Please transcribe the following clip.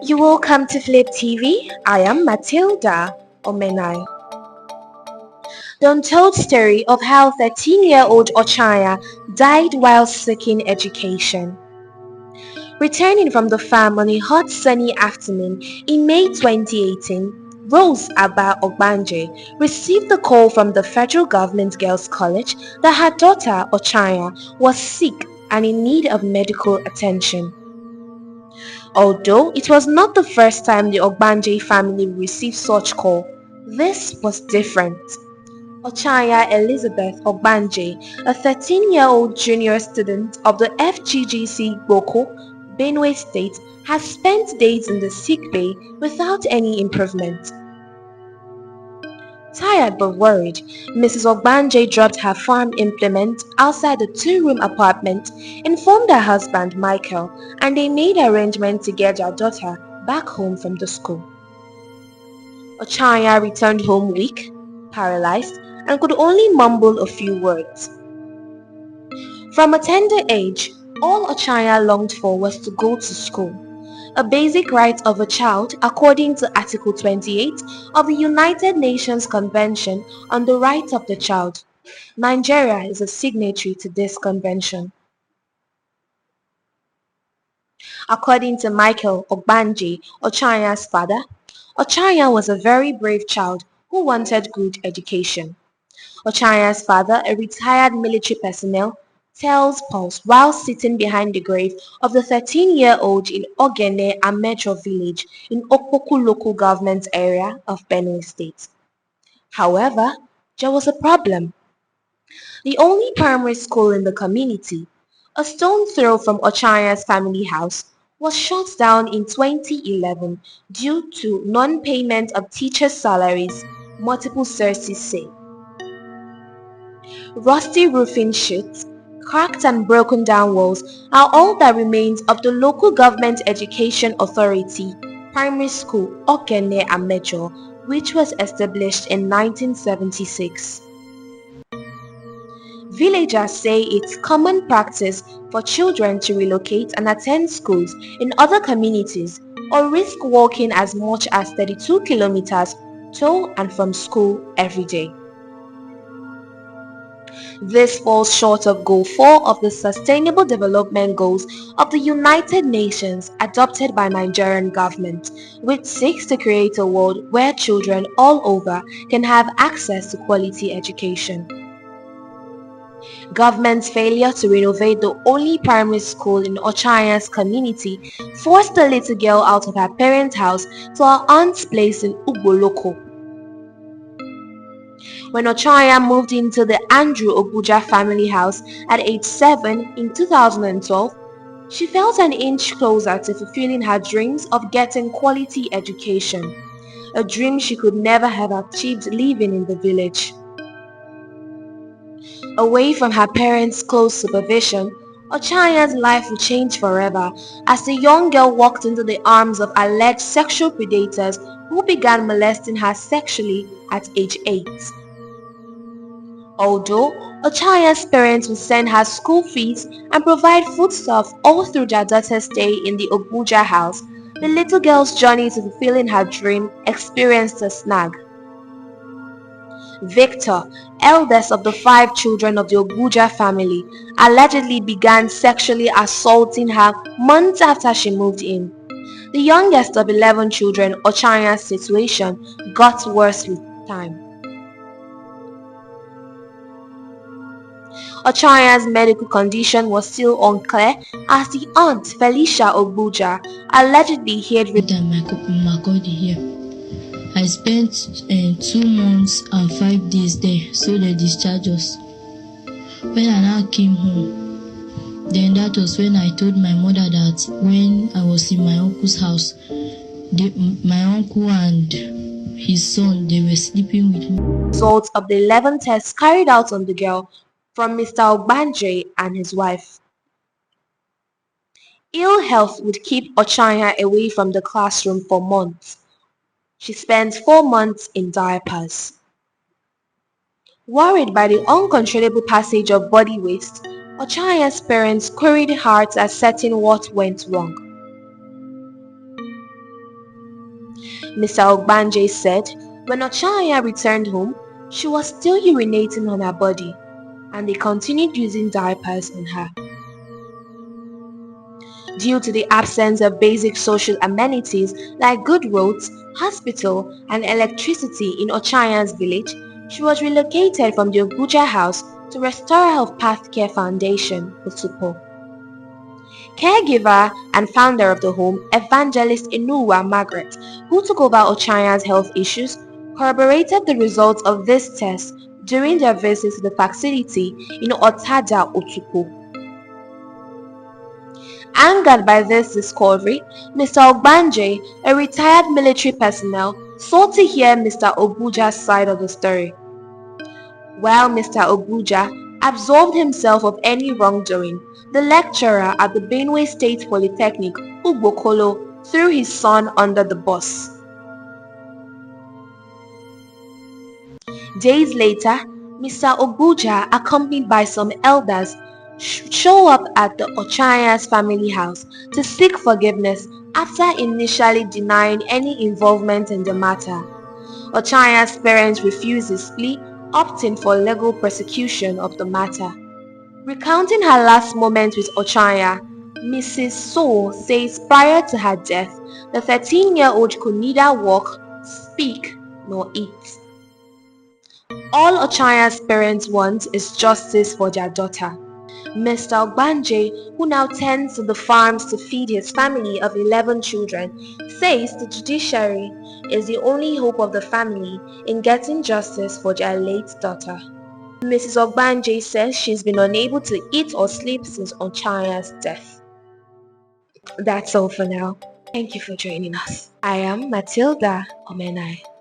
You welcome to Flip TV. I am Matilda Omenai. The untold story of how 13-year-old Ochanya died while seeking education. Returning from the farm on a hot sunny afternoon in May 2018, Rose Abba Ogbanje received a call from the Federal Government Girls College that her daughter Ochanya was sick and in need of medical attention. Although it was not the first time the Ogbanje family received such call, this was different. Ochanya Elizabeth Ogbanje, a 13-year-old junior student of the FGGC Boko, Benue State, has spent days in the sick bay without any improvement. Tired but worried, Mrs. Ogbanje dropped her farm implement outside the two-room apartment, informed her husband Michael, and they made arrangements to get their daughter back home from the school. Ochanya returned home weak, paralyzed, and could only mumble a few words. From a tender age, all Ochanya longed for was to go to school, a basic right of a child according to Article 28 of the United Nations Convention on the Rights of the Child. Nigeria is a signatory to this convention. According to Michael Ogbanje, Ochanya's father, Ochanya was a very brave child who wanted good education. Ochanya's father, a retired military personnel, tells Pulse while sitting behind the grave of the 13-year-old in Ogene Amecho village in Okpoku local government area of Benue State. However, there was a problem. The only primary school in the community, a stone's throw from Ochanya's family house, was shut down in 2011 due to non-payment of teachers' salaries, multiple sources say. Rusty roofing sheets, cracked and broken down walls are all that remains of the local government education authority primary school Okene Amejo, which was established in 1976. Villagers say it's common practice for children to relocate and attend schools in other communities or risk walking as much as 32 kilometers to and from school every day. This falls short of Goal 4 of the Sustainable Development Goals of the United Nations adopted by Nigerian government, which seeks to create a world where children all over can have access to quality education. Government's failure to renovate the only primary school in Ochanya's community forced the little girl out of her parents' house to her aunt's place in Ugboloko. When Ochanya moved into the Andrew Obuja family house at age 7 in 2012, she felt an inch closer to fulfilling her dreams of getting quality education, a dream she could never have achieved living in the village. Away from her parents' close supervision, Ochanya's life would change forever as the young girl walked into the arms of alleged sexual predators who began molesting her sexually at age 8. Although Ochanya's parents would send her school fees and provide foodstuff all through their daughter's stay in the Obuja house, the little girl's journey to fulfilling her dream experienced a snag. Victor, eldest of the 5 children of the Obuja family, allegedly began sexually assaulting her months after she moved in. The youngest of 11 children, Ochanya's situation got worse with time. Ochanya's medical condition was still unclear as the aunt, Felicia Obuja, allegedly had here. I spent 2 months and 5 days there, so they discharged us. When I now came home, then that was when I told my mother that when I was in my uncle's house, my uncle and his son, they were sleeping with me. Results of the 11 tests carried out on the girl from Mr. Ogbanje and his wife. Ill health would keep Ochanya away from the classroom for months. She spent 4 months in diapers. Worried by the uncontrollable passage of body waste, Ochanya's parents queried her to ascertain what went wrong. Mr. Ogbanje said when Ochanya returned home, she was still urinating on her body and they continued using diapers on her. Due to the absence of basic social amenities like good roads, hospital, and electricity in Ochanya's village, she was relocated from the Oguja house to Restorer of Path Care Foundation, Osupo. Caregiver and founder of the home, Evangelist Inuwa Margaret, who took over Ochanya's health issues, corroborated the results of this test during their visit to the facility in Otada, Otupo. Angered by this discovery, Mr. Ogbanje, a retired military personnel, sought to hear Mr. Obuja's side of the story. While Mr. Obuja absolved himself of any wrongdoing, the lecturer at the Benue State Polytechnic, Ugbokolo, threw his son under the bus. Days later, Mr. Obuja, accompanied by some elders, show up at the Ochanya's family house to seek forgiveness after initially denying any involvement in the matter. Ochanya's parents refused his plea, opting for legal prosecution of the matter. Recounting her last moments with Ochanya, Mrs. So says prior to her death, the 13-year-old could neither walk, speak, nor eat. All Ochanya's parents want is justice for their daughter. Mr. Ogbanje, who now tends to the farms to feed his family of 11 children, says the judiciary is the only hope of the family in getting justice for their late daughter. Mrs. Ogbanje says she's been unable to eat or sleep since Ochanya's death. That's all for now. Thank you for joining us. I am Matilda Omenai.